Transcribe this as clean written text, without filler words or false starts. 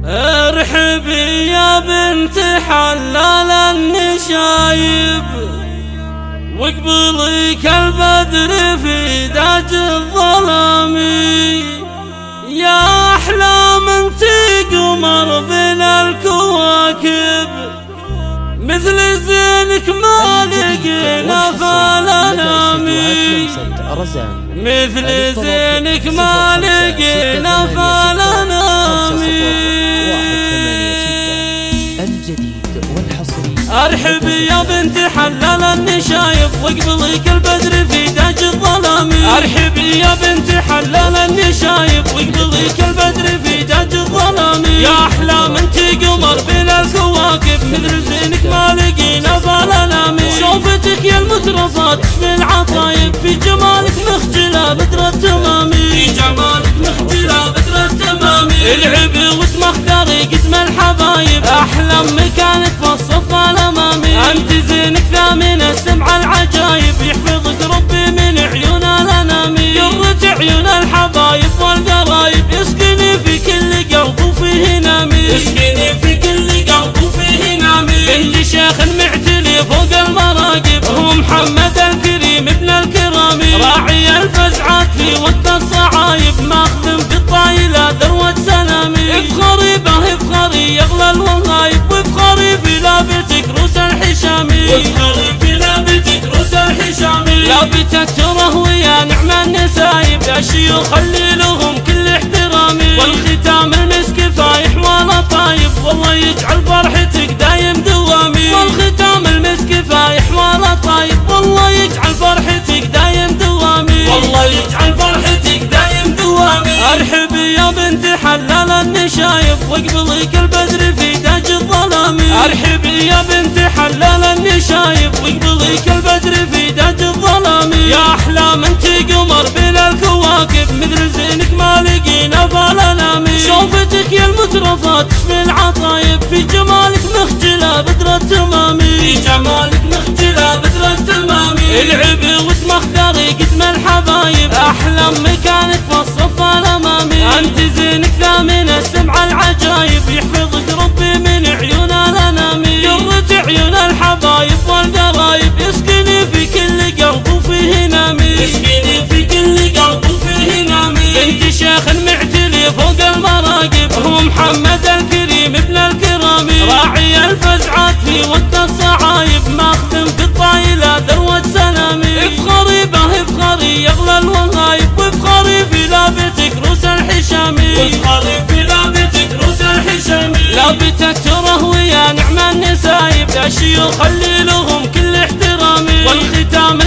ارحبي يا بنت حلال النشايب، واقبلي كالبدر في داج الظلام. يا أحلام انتي قمر بين الكواكب، مثل زينك ما لقينا فالأنام. مثل زينك ما لقينا فالأنام. ارحبي يا بنت حلال النشايب، واقبلي كالبدر في داج الظلام. ارحبي يا بنت حلال النشايب، واقبلي كالبدر في داج الظلام. يا احلام انتي قمر بين الكواكب، مثل زينك ما لقينا فالأنام. شوفتك يا المترفات تشفي العطايب، في جمالك مخجلة بدر التمام. في جمالك مخجلة بدر التمام. العبي وتمختاري قدم الحبايب، احلام مكانك في الصف الامامي. انت زينك ثامن السمع العجايب، يحفظك ربي من عيون الانام. قرة عيون الحبايب والقرايب، يسكني في كل قلب وفيه نامي. يسكني في كل قلب وفيه نامي. بنت شيخ معتلي فوق المراقب، هو محمد الكريم ابن الكرام. راعي الفزعات في وقت الصعايب، ماخذ في الطايلة ذروة سنامي. افخري به افخري يغلى الوهايب، وافخري في لابتك روس الحشامي. وافخري في لابتك روس الحشامي. لابتك تره ويا نعم النسايب، يا شيوخ اللي لهم كل احترامي. والختام المسك فايح ولا طايب، والله يجعل فرحتك دايم دوامي. والختام المسك فايح ولا طايب، والله يجعل فرحتك دايم دوامي. والله يجعل فرحتك دايم دوامي. ارحبي يا بنت حلال النشايب، واقبلي كالبدر في داج الظلام. ارحبي يا بنت حلال النشايب، واقبلي كالبدر في داج الظلام. يا احلام انتي قمر بين الكواكب، مثل زينك ما لقينا فالأنام. شوفتك يا المترفات تشفي العطايب، في جمالك مخجلة بدر التمام. في جمالك مخجلة بدر التمام. العبي وتمختاري قدم الحبايب، احلام مكانك في الصف الامامي. انت زينك ثامن السمع العجايب، يحفظك ربي من عيون الانام. قرة عيون الحبايب والقرايب، يسكني في كل قلب وفيه نامي. يسكني في كل قلب وفيه نامي. بنت شيخ معتلي فوق المراقب، هو محمد الكريم ابن الكرام. راعي الفزعات في وقت الصعايب، ماخذ في الطايلة ذروة سنامي. افخري به افخري يغلى الوهايب، وافخري في لابتك روس الحشامي. وافخري في لابتك روس الحشامي. لابتك تره ويا نعم النسايب، يا شيوخ اللي لهم كل احترامي. والختام